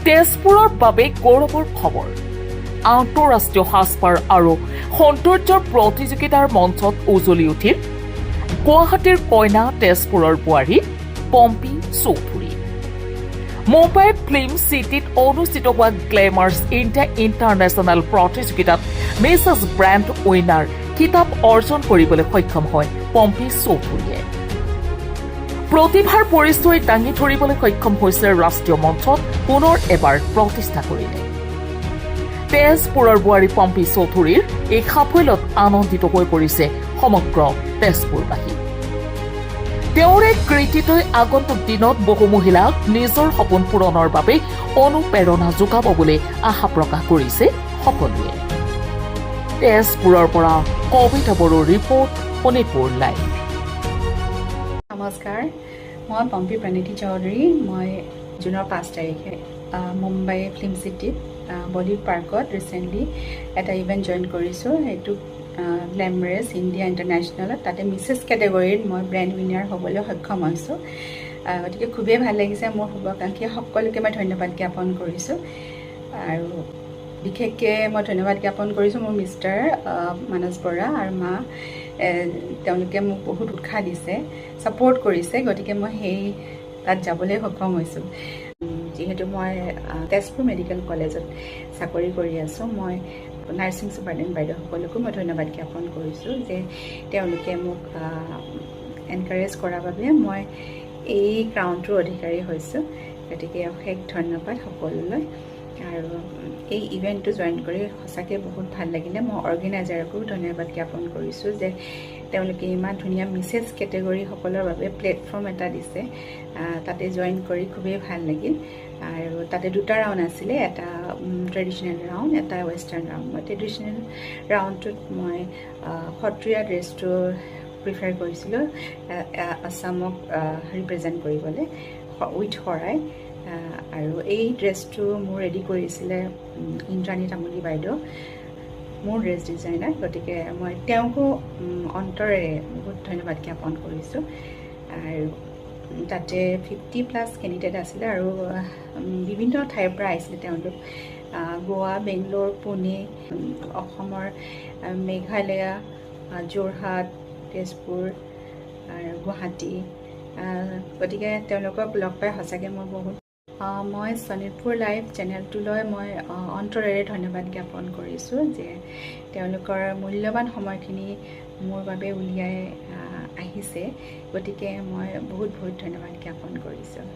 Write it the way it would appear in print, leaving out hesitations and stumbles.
তেজপুৰৰ বাবে গৌৰৱৰ খবৰ। আন্তঃৰাষ্ট্ৰীয় সাজপাৰ আৰু সৌন্দৰ্যৰ প্ৰতিযোগিতাৰ মঞ্চত উজলি উঠিল গুৱাহাটীৰ কইনা তেজপুৰৰ বোৱাৰী পম্পী চৌধুৰী। মুম্বাইৰ ফিল্ম চিটিত অনুষ্ঠিত হোৱা গ্লেমাৰ্ছ ইণ্ডিয়া ইণ্টাৰনেশ্যনেল প্ৰতিযোগিতাত মিছেছ ব্ৰেণ্ড উইনাৰ খিতাপ অৰ্জন কৰিবলৈ সক্ষম হয় পম্পী চৌধুৰীয়ে। প্ৰতিভাৰ পৰিচয় দাঙি ধৰিবলৈ সক্ষম হৈছে ৰাষ্ট্ৰীয় মঞ্চত পুনৰ এবাৰ প্ৰতিষ্ঠা কৰিলে। তেজপুৰৰ বোৱাৰী পম্পী চৌধুৰীৰ এই সাফল্যত আনন্দিত হৈ পৰিছে সমগ্ৰ তেজপুৰবাসী। তেওঁৰ এই কৃতিত্বই আগন্তুক দিনত বহু মহিলাক নিজৰ সপোন পূৰণৰ বাবে অনুপ্ৰেৰণা যোগাব বুলি আশা প্ৰকাশ কৰিছে সকলোৱে। তেজপুৰৰ পৰা কবিতা বড়োৰ ৰিপৰ্ট, শোণিতপুৰ লাইভ। নমস্কাৰ, মই পম্পী প্ৰণীতি চৌধুৰী। মই জুনৰ 5 তাৰিখে মুম্বাই ফিল্ম চিটিত বলিউড পাৰ্কত ৰিচেণ্টলি এটা ইভেণ্ট জইন কৰিছোঁ। সেইটো গ্লেমাৰাছ ইণ্ডিয়া ইণ্টাৰনেশ্যনেলত, তাতে মিছেছ কেটেগৰীত মই ব্ৰেণ্ড উইনাৰ হ'বলৈ সক্ষম হৈছোঁ। গতিকে খুবেই ভাল লাগিছে। মোৰ শুভাকাংক্ষী সকলোকে মই ধন্যবাদ জ্ঞাপন কৰিছোঁ। আৰু বিশেষকৈ মই ধন্যবাদ জ্ঞাপন কৰিছোঁ মোৰ মিষ্টাৰ মানস বৰা আৰু মা। তেওঁলোকে মোক বহুত উৎসাহ দিছে, ছাপোৰ্ট কৰিছে। গতিকে মই তাত যাবলৈ সক্ষম হৈছোঁ। যিহেতু মই তেজপুৰ মেডিকেল কলেজত চাকৰি কৰি আছোঁ, মই নাৰ্ছিং ছুপাৰডেণ্ট বাইদেউসকলকো মই ধন্যবাদ জ্ঞাপন কৰিছোঁ যে তেওঁলোকে মোক এনকাৰেজ কৰাৰ বাবে মই এই ক্ৰাউনটোৰ অধিকাৰী হৈছোঁ। গতিকে অশেষ ধন্যবাদ সকলোলৈ। আৰু এই ইভেণ্টটো জইন কৰি সঁচাকৈ বহুত ভাল লাগিলে। মই অৰ্গেনাইজাৰকো ধন্যবাদ জ্ঞাপন কৰিছোঁ যে তেওঁলোকে ইমান ধুনীয়া মিছেছ কেটেগৰীসকলৰ বাবে প্লেটফৰ্ম এটা দিছে। তাতে জইন কৰি খুবেই ভাল লাগিল। আৰু তাতে 2টা ৰাউণ্ড আছিলে, এটা ট্ৰেডিশ্যনেল ৰাউণ্ড, এটা ৱেষ্টাৰ্ণ ৰাউণ্ড। মই ট্ৰেডিশ্যনেল ৰাউণ্ডটোত মই সত্ৰীয়া ড্ৰেছটো প্ৰিফাৰ কৰিছিলোঁ, আছামক ৰিপ্ৰেজেণ্ট কৰিবলৈ উইথ শৰাই। আৰু এই ড্ৰেছটো মোৰ ৰেডি কৰিছিলে ইন্দ্ৰাণী তামুলী বাইদেউ, মোৰ ড্ৰেছ ডিজাইনাৰ। গতিকে মই তেওঁকো অন্তৰেৰে বহুত ধন্যবাদ জ্ঞাপন কৰিছোঁ। আৰু তাতে 50+ কেণ্ডিডেট আছিলে আৰু বিভিন্ন ঠাইৰ পৰা আহিছিলে তেওঁলোক। গোৱা, বেংগলোৰ, পুনে, অসমৰ মেঘালয়া, যোৰহাট, তেজপুৰ আৰু গুৱাহাটী। গতিকে তেওঁলোকক লগ পাই সঁচাকৈ মই বহুত মই শোণিতপুৰ লাইভ চেনেলটোলৈ মই অন্তৰেৰে ধন্যবাদ জ্ঞাপন কৰিছোঁ যে তেওঁলোকৰ মূল্যৱান সময়খিনি মোৰ বাবে উলিয়াই আহিছে। গতিকে মই বহুত ধন্যবাদ জ্ঞাপন কৰিছোঁ।